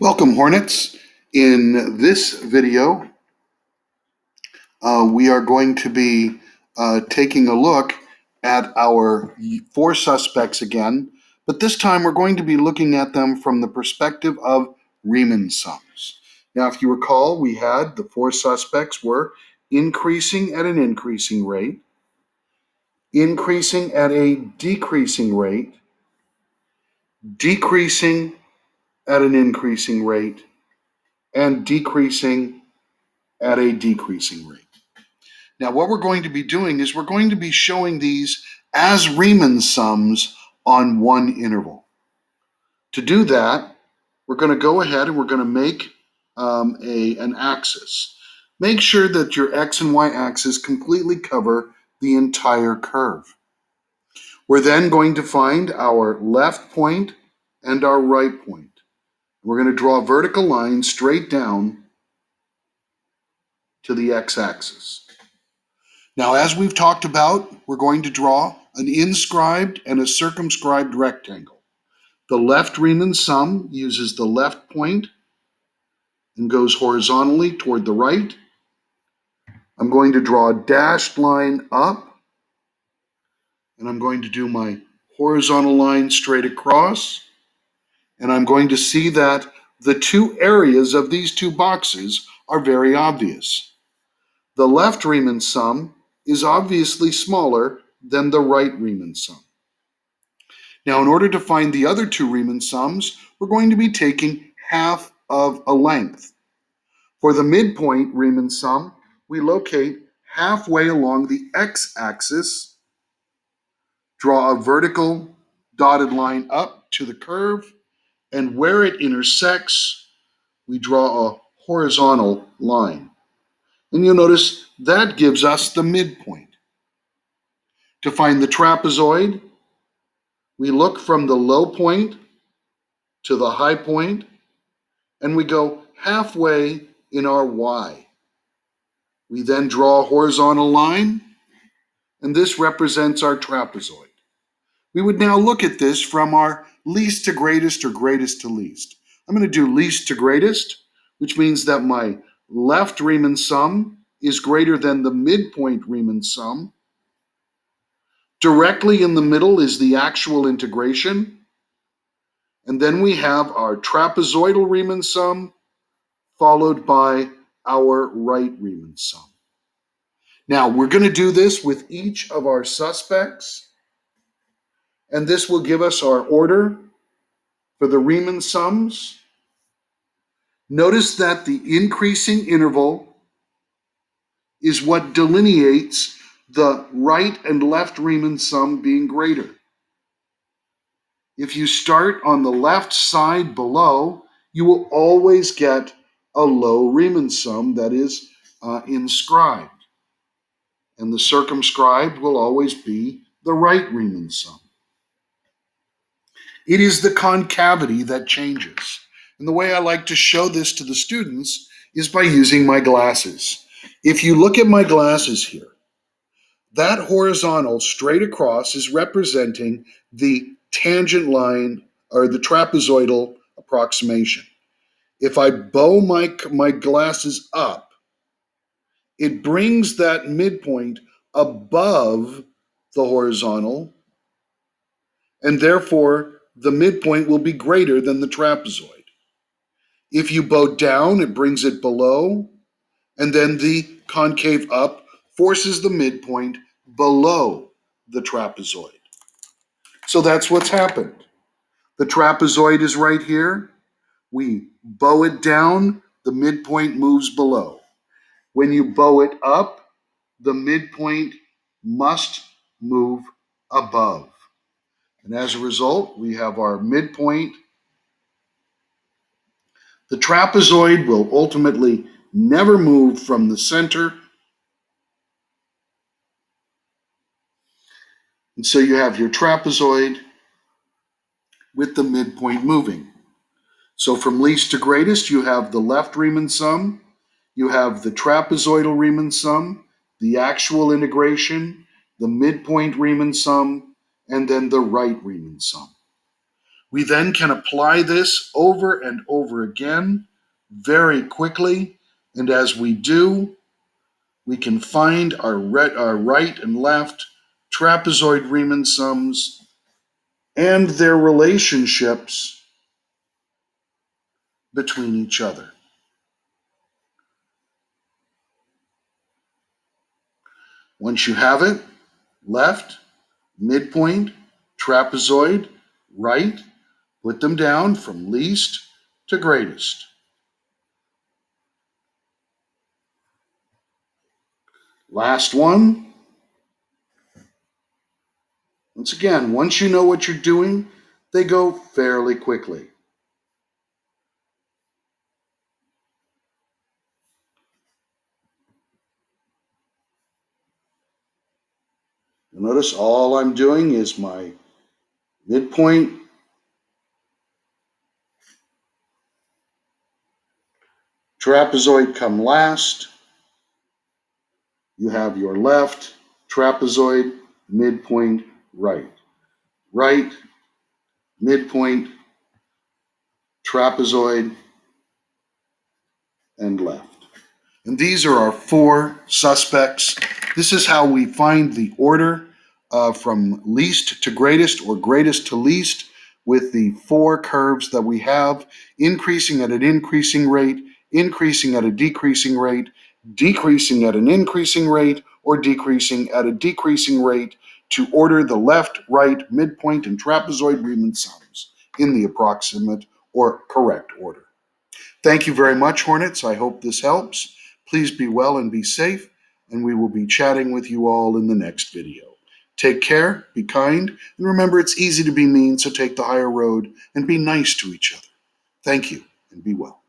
Welcome, Hornets. In this video, we are going to be taking a look at our four suspects again, but this time we're going to be looking at them from the perspective of Riemann sums. Now, if you recall, we had the four suspects were increasing at an increasing rate, increasing at a decreasing rate, decreasing at an increasing rate, and decreasing at a decreasing rate. Now, what we're going to be doing is we're going to be showing these as Riemann sums on one interval. To do that, we're going to go ahead and we're going to make an axis. Make sure that your x and y axis completely cover the entire curve. We're then going to find our left point and our right point. We're going to draw a vertical line straight down to the x-axis. Now, as we've talked about, we're going to draw an inscribed and a circumscribed rectangle. The left Riemann sum uses the left point and goes horizontally toward the right. I'm going to draw a dashed line up, and I'm going to do my horizontal line straight across, and I'm going to see that the two areas of these two boxes are very obvious. The left Riemann sum is obviously smaller than the right Riemann sum. Now, in order to find the other two Riemann sums, we're going to be taking half of a length. For the midpoint Riemann sum, we locate halfway along the x-axis, draw a vertical dotted line up to the curve, and where it intersects, we draw a horizontal line. And you'll notice that gives us the midpoint. To find the trapezoid, we look from the low point to the high point, and we go halfway in our y. We then draw a horizontal line, and this represents our trapezoid. We would now look at this from our least to greatest or greatest to least. I'm going to do least to greatest, which means that my left Riemann sum is greater than the midpoint Riemann sum. Directly in the middle is the actual integration. And then we have our trapezoidal Riemann sum followed by our right Riemann sum. Now, we're going to do this with each of our suspects, and this will give us our order for the Riemann sums. Notice that the increasing interval is what delineates the right and left Riemann sum being greater. If you start on the left side below, you will always get a low Riemann sum that is inscribed. And the circumscribed will always be the right Riemann sum. It is the concavity that changes. And the way I like to show this to the students is by using my glasses. If you look at my glasses here, that horizontal straight across is representing the tangent line or the trapezoidal approximation. If I bow my glasses up, it brings that midpoint above the horizontal, and therefore the midpoint will be greater than the trapezoid. If you bow down, it brings it below, and then the concave up forces the midpoint below the trapezoid. So that's what's happened. The trapezoid is right here. We bow it down, the midpoint moves below. When you bow it up, the midpoint must move above. And as a result, we have our midpoint. The trapezoid will ultimately never move from the center. And so you have your trapezoid with the midpoint moving. So from least to greatest, you have the left Riemann sum, you have the trapezoidal Riemann sum, the actual integration, the midpoint Riemann sum, and then the right Riemann sum. We then can apply this over and over again very quickly, and as we do, we can find our right and left trapezoid Riemann sums and their relationships between each other. Once you have it, left, midpoint, trapezoid, right, put them down from least to greatest. Last one. Once again, once you know what you're doing, they go fairly quickly. Notice all I'm doing is my midpoint, trapezoid come last. You have your left, trapezoid, midpoint, right. Right, midpoint, trapezoid, and left. And these are our four suspects. This is how we find the order from least to greatest or greatest to least with the four curves that we have, increasing at an increasing rate, increasing at a decreasing rate, decreasing at an increasing rate, or decreasing at a decreasing rate to order the left, right, midpoint, and trapezoid Riemann sums in the approximate or correct order. Thank you very much, Hornets. I hope this helps. Please be well and be safe, and we will be chatting with you all in the next video. Take care, be kind, and remember it's easy to be mean, so take the higher road and be nice to each other. Thank you, and be well.